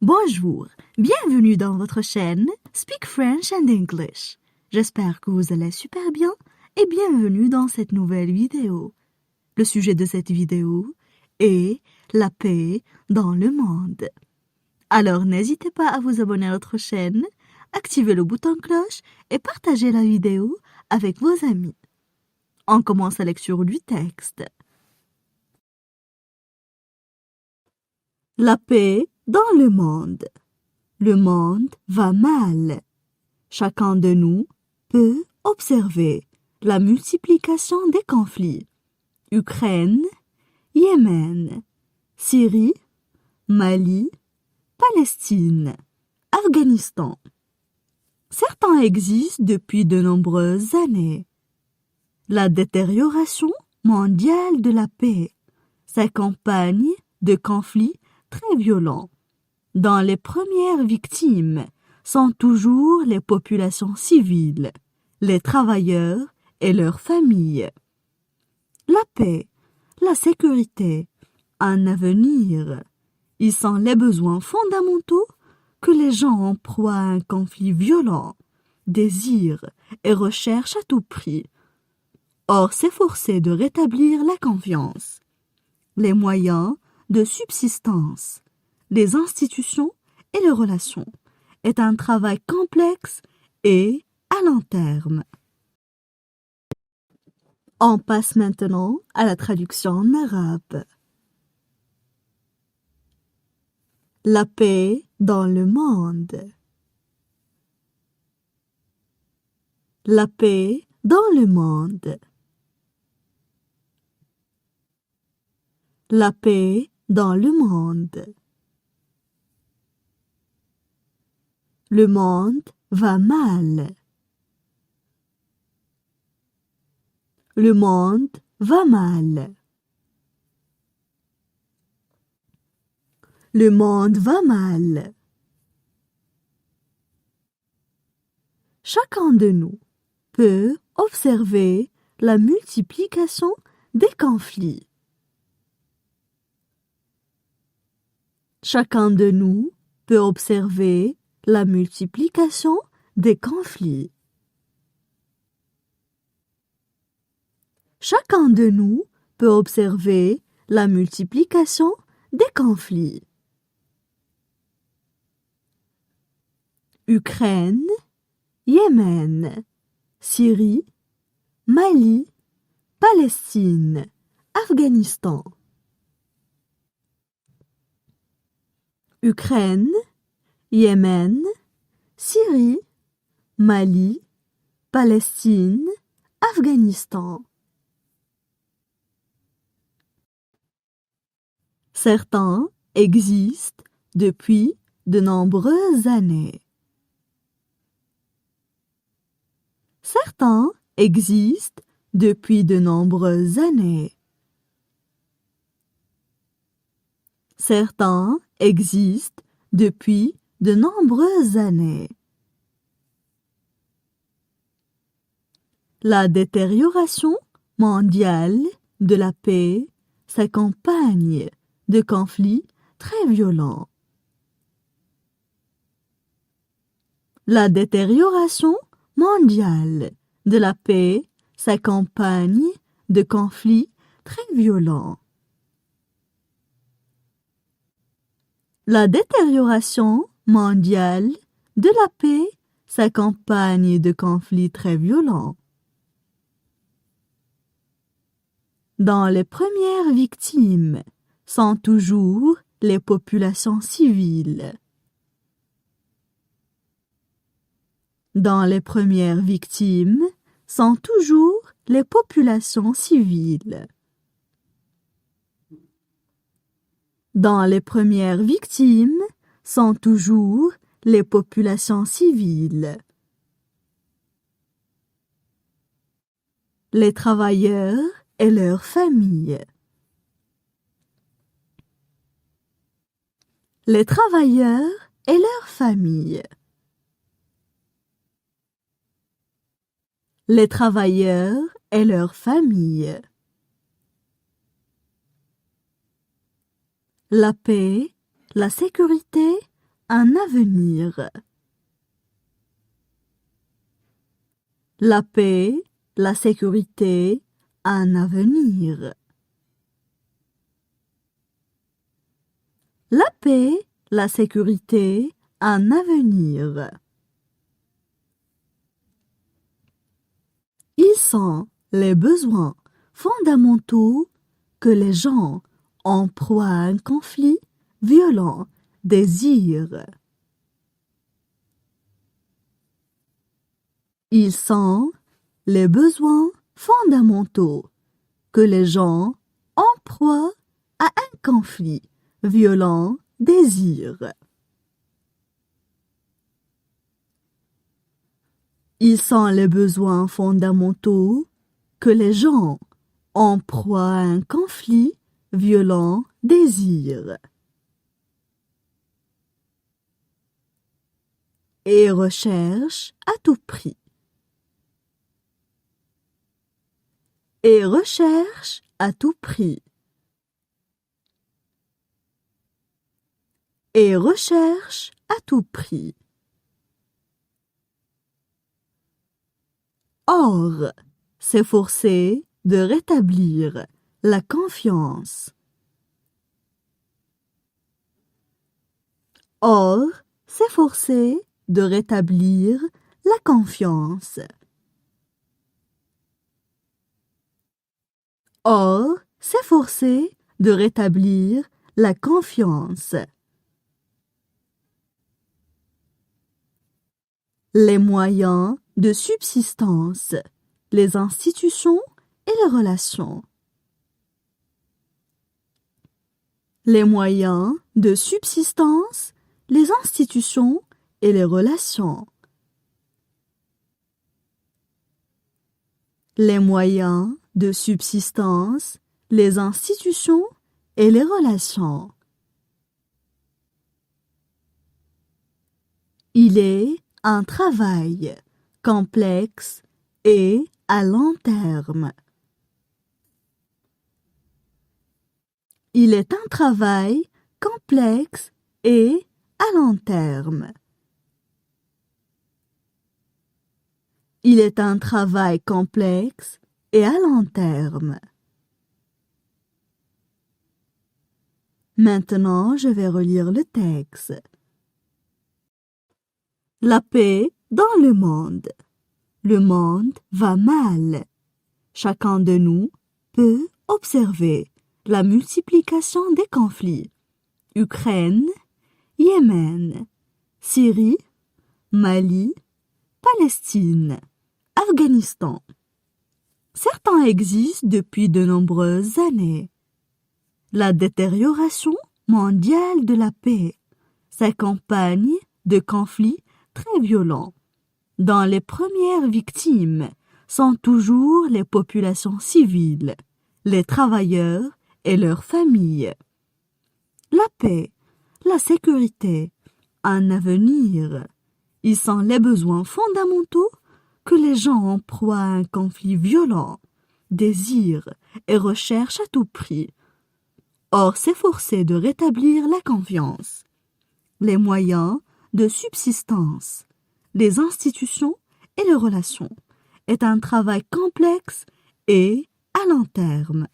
Bonjour, bienvenue dans votre chaîne Speak French and English. J'espère que vous allez super bien et bienvenue dans cette nouvelle vidéo. Le sujet de cette vidéo est la paix dans le monde. Alors n'hésitez pas à vous abonner à notre chaîne, activer le bouton cloche et partager la vidéo avec vos amis. On commence la lecture du texte. La paix dans le monde. Le monde va mal. Chacun de nous peut observer la multiplication des conflits. Ukraine, Yémen, Syrie, Mali, Palestine, Afghanistan. Certains existent depuis de nombreuses années. La détérioration mondiale de la paix s'accompagne de conflits très violents, dont les premières victimes sont toujours les populations civiles, les travailleurs et leurs familles. La paix, la sécurité, un avenir, ils sont les besoins fondamentaux que les gens en proie à un conflit violent désirent et recherchent à tout prix. Or, s'efforcer de rétablir la confiance, les moyens de subsistance, les institutions et les relations est un travail complexe et à long terme. On passe maintenant à la traduction en arabe. La paix dans le monde. La paix dans le monde. La paix dans le monde. Le monde va mal. Le monde va mal. Le monde va mal. Chacun de nous peut observer la multiplication des conflits. Chacun de nous peut observer la multiplication des conflits. Chacun de nous peut observer la multiplication des conflits. Ukraine, Yémen, Syrie, Mali, Palestine, Afghanistan. Ukraine, Yémen, Syrie, Mali, Palestine, Afghanistan. Certains existent depuis de nombreuses années. Certains existent depuis de nombreuses années. Certains existent depuis de nombreuses années. La détérioration mondiale de la paix s'accompagne de conflits très violents. La détérioration mondiale de la paix s'accompagne de conflits très violents. La détérioration mondiale de la paix s'accompagne de conflits très violents. Dont les premières victimes sont toujours les populations civiles. Dont les premières victimes sont toujours les populations civiles. Dont les premières victimes sont toujours les populations civiles. Les travailleurs et leurs familles. Les travailleurs et leurs familles. Les travailleurs et leurs familles. La paix, la sécurité, un avenir. La paix, la sécurité, un avenir. La paix, la sécurité, un avenir. Ils sont les besoins fondamentaux que les gens en proie à un conflit violent désirent. Ils sont les besoins fondamentaux que les gens en proie à un conflit violent désirent. Ils sont les besoins fondamentaux que les gens en proie à un conflit violent désirent. Et recherchent à tout prix. Et recherchent à tout prix. Et recherchent à tout prix. Or, s'efforcer de rétablir la confiance. Or, s'efforcer de rétablir la confiance. Or, s'efforcer de rétablir la confiance. Les moyens de subsistance, les institutions et les relations. Les moyens de subsistance, les institutions et les relations. Les moyens de subsistance, les institutions et les relations. Il est un travail complexe et à long terme. Il est un travail complexe et à long terme. Il est un travail complexe et à long terme. Maintenant, je vais relire le texte. La paix dans le monde. Le monde va mal. Chacun de nous peut observer la multiplication des conflits. Ukraine, Yémen, Syrie, Mali, Palestine, Afghanistan. Certains existent depuis de nombreuses années. La détérioration mondiale de la paix s'accompagne de conflits très violents, dont les premières victimes sont toujours les populations civiles, les travailleurs et leurs familles. La paix, la sécurité, un avenir, ils sont les besoins fondamentaux que les gens en proie à un conflit violent désirent et recherchent à tout prix. Or, s'efforcer de rétablir la confiance, les moyens de subsistance, les institutions et les relations est un travail complexe et à long terme.